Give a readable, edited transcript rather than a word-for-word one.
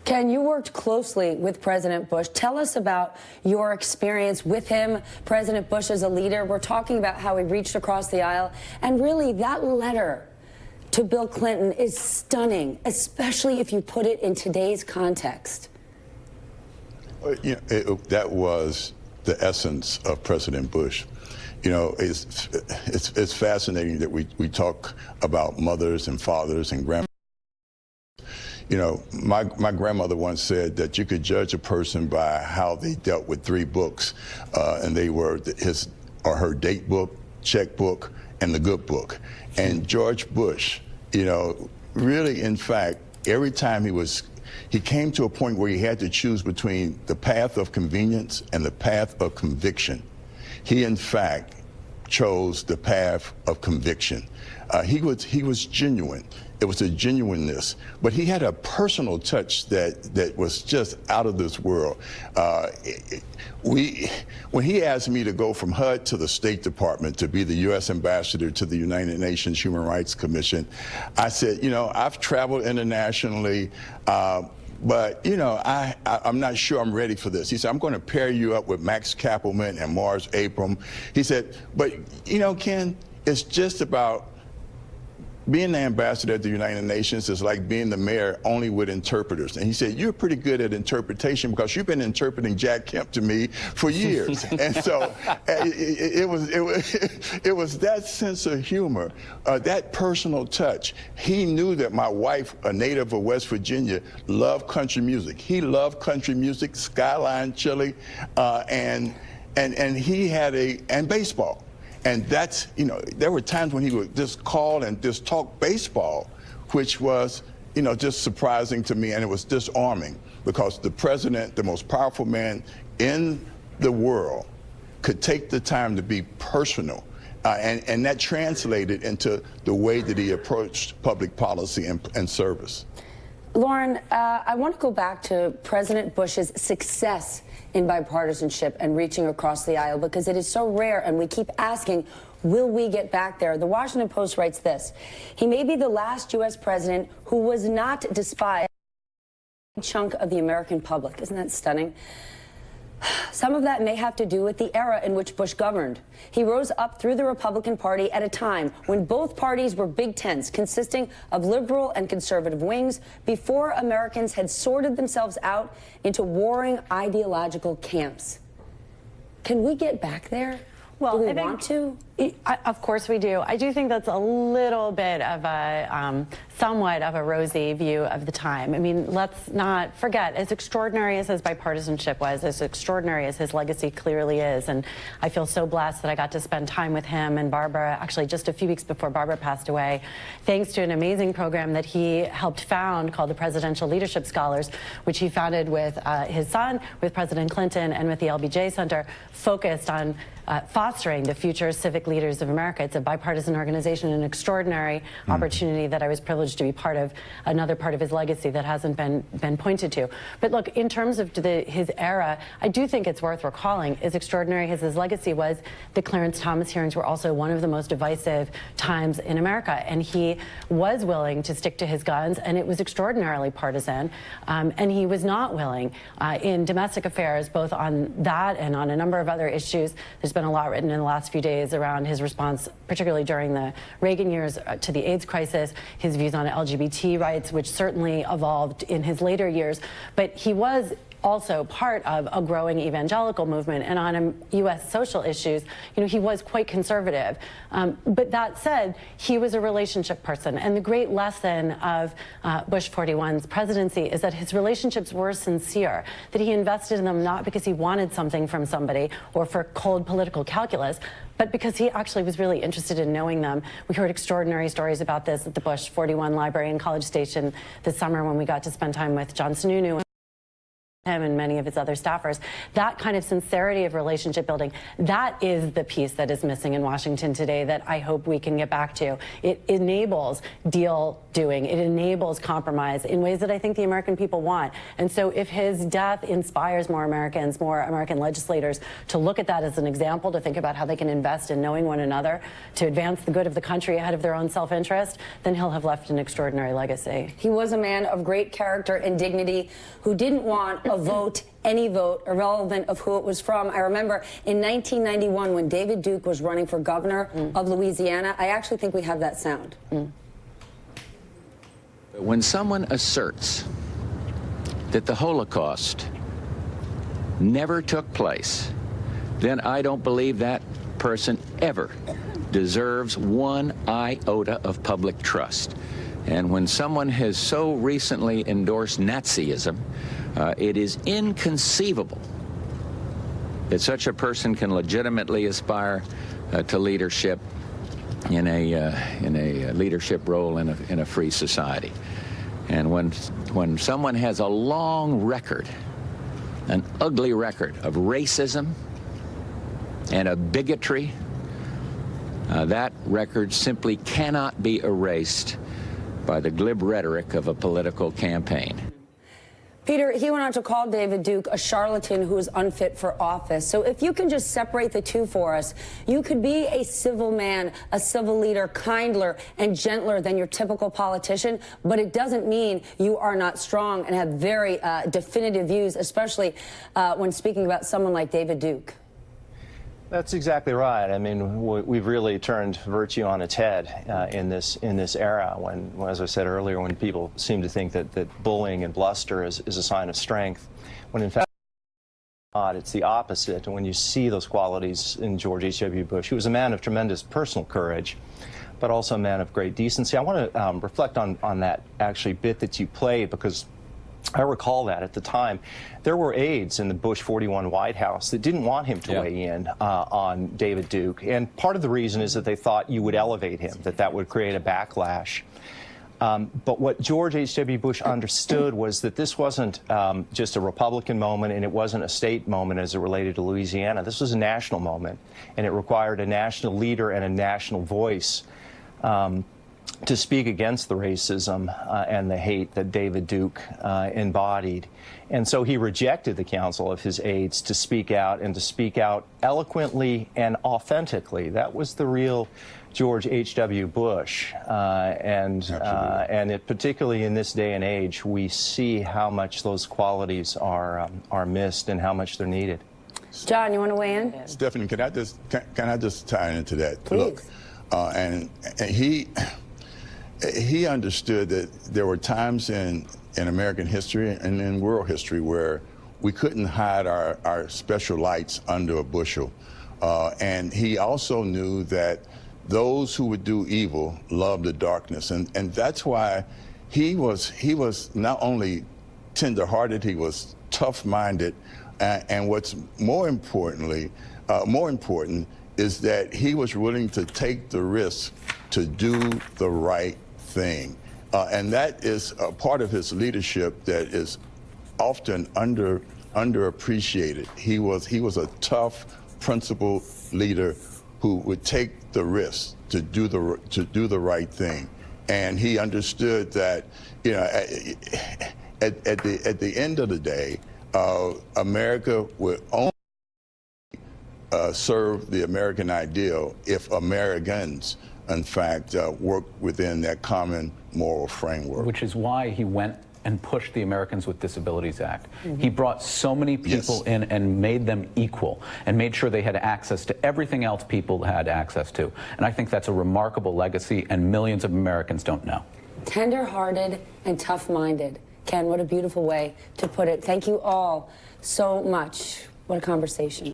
Ken, you worked closely with President Bush. Tell us about your experience with him, President Bush as a leader. We're talking about how he reached across the aisle. And really, that letter to Bill Clinton is stunning, especially if you put it in today's context. That was the essence of President Bush. You know, it's fascinating that we talk about mothers and fathers and grandmothers. You know, my grandmother once said that you could judge a person by how they dealt with three books, and they were his or her date book, checkbook, and the good book. And George Bush, you know, really, in fact, every time he came to a point where he had to choose between the path of convenience and the path of conviction. He, in fact, chose the path of conviction. He was genuine. It was a genuineness, but he had a personal touch that was just out of this world. When he asked me to go from HUD to the State Department to be the U.S. ambassador to the United Nations Human Rights Commission, I said, you know, I've traveled internationally, but, you know, I'm not sure I'm ready for this. He said, I'm going to pair you up with Max Kappelman and Mars Abram. He said, but, you know, Ken, it's just about being the ambassador at the United Nations is like being the mayor only with interpreters. And he said, you're pretty good at interpretation because you've been interpreting Jack Kemp to me for years. And so it was that sense of humor, that personal touch. He knew that my wife, a native of West Virginia, loved country music. He loved country music, Skyline Chili, and he had and baseball. And that's, you know, there were times when he would just call and just talk baseball, which was, you know, just surprising to me, and it was disarming because the president, the most powerful man in the world, could take the time to be personal. And that translated into the way that he approached public policy and service. Lauren, I want to go back to President Bush's success in bipartisanship and reaching across the aisle, because it is so rare, and we keep asking, will we get back there? The Washington Post writes this: he may be the last U.S. president who was not despised by a chunk of the American public. Isn't that stunning? Some of that may have to do with the era in which Bush governed. He rose up through the Republican Party at a time when both parties were big tents, consisting of liberal and conservative wings, before Americans had sorted themselves out into warring ideological camps. Can we get back there? Well, do we want to? Of course we do. I do think that's a little bit of a, somewhat of a rosy view of the time. I mean, let's not forget, as extraordinary as his bipartisanship was, as extraordinary as his legacy clearly is, and I feel so blessed that I got to spend time with him and Barbara, actually just a few weeks before Barbara passed away, thanks to an amazing program that he helped found called the Presidential Leadership Scholars, which he founded with his son, with President Clinton, and with the LBJ Center, focused on fostering the future civic leaders of America. It's a bipartisan organization, an extraordinary opportunity that I was privileged to be part of, another part of his legacy that hasn't been pointed to. But look, in terms of his era, I do think it's worth recalling, as extraordinary as his legacy was, the Clarence Thomas hearings were also one of the most divisive times in America. And he was willing to stick to his guns, and it was extraordinarily partisan. And he was not willing in domestic affairs, both on that and on a number of other issues. There's been a lot written in the last few days around his response, particularly during the Reagan years, to the AIDS crisis, his views on LGBT rights, which certainly evolved in his later years. But he was also part of a growing evangelical movement, and on U.S. social issues, you know, he was quite conservative. But that said, he was a relationship person, and the great lesson of Bush 41's presidency is that his relationships were sincere, that he invested in them not because he wanted something from somebody or for cold political calculus, but because he actually was really interested in knowing them. We heard extraordinary stories about this at the Bush 41 Library in College Station this summer when we got to spend time with John Sununu. him and many of his other staffers, that kind of sincerity of relationship building, that is the piece that is missing in Washington today that I hope we can get back to. It enables deal doing. It enables compromise in ways that I think the American people want. And so if his death inspires more Americans, more American legislators to look at that as an example, to think about how they can invest in knowing one another, to advance the good of the country ahead of their own self-interest, then he'll have left an extraordinary legacy. He was a man of great character and dignity who didn't want a vote, any vote, irrelevant of who it was from. I remember in 1991 when David Duke was running for governor of Louisiana. I actually think we have that sound. When someone asserts that the Holocaust never took place, then I don't believe that person ever deserves one iota of public trust. And when someone has so recently endorsed Nazism, it is inconceivable that such a person can legitimately aspire to leadership in a leadership role in a free society. And when someone has a long record, an ugly record of racism and of bigotry, that record simply cannot be erased by the glib rhetoric of a political campaign. Peter, he went on to call David Duke a charlatan who is unfit for office. So if you can just separate the two for us, you could be a civil man, a civil leader, kinder and gentler than your typical politician, but it doesn't mean you are not strong and have very definitive views, especially when speaking about someone like David Duke. That's exactly right. I mean, we've really turned virtue on its head in this era. When, as I said earlier, when people seem to think that bullying and bluster is a sign of strength, when in fact it's the opposite. And when you see those qualities in George H.W. Bush, he was a man of tremendous personal courage, but also a man of great decency. I want to reflect on that actually bit that you played, because I recall that at the time there were aides in the Bush 41 White House that didn't want him to weigh in on David Duke. And part of the reason is that they thought you would elevate him, that would create a backlash. But what George H.W. Bush understood was that this wasn't just a Republican moment, and it wasn't a state moment as it related to Louisiana. This was a national moment, and it required a national leader and a national voice to speak against the racism and the hate that David Duke embodied. And so he rejected the counsel of his aides to speak out, and to speak out eloquently and authentically. That was the real George H.W. Bush. And particularly in this day and age, we see how much those qualities are missed and how much they're needed. John, you want to weigh in? Stephanie, can I just tie into that? Please. Look, and he understood that there were times in American history and in world history where we couldn't hide our special lights under a bushel. And he also knew that those who would do evil loved the darkness. And that's why he was not only tender-hearted, he was tough-minded. And what's more important is that he was willing to take the risk to do the right thing. And that is a part of his leadership that is often underappreciated. He was a tough, principled leader who would take the risk to do the right thing. And he understood that, you know, at the end of the day, America would only serve the American ideal if Americans, in fact, work within that common moral framework. Which is why he went and pushed the Americans with Disabilities Act. He brought so many people in and made them equal and made sure they had access to everything else people had access to. And I think that's a remarkable legacy, and millions of Americans don't know. Tender-hearted and tough-minded. Ken, what a beautiful way to put it. Thank you all so much. What a conversation.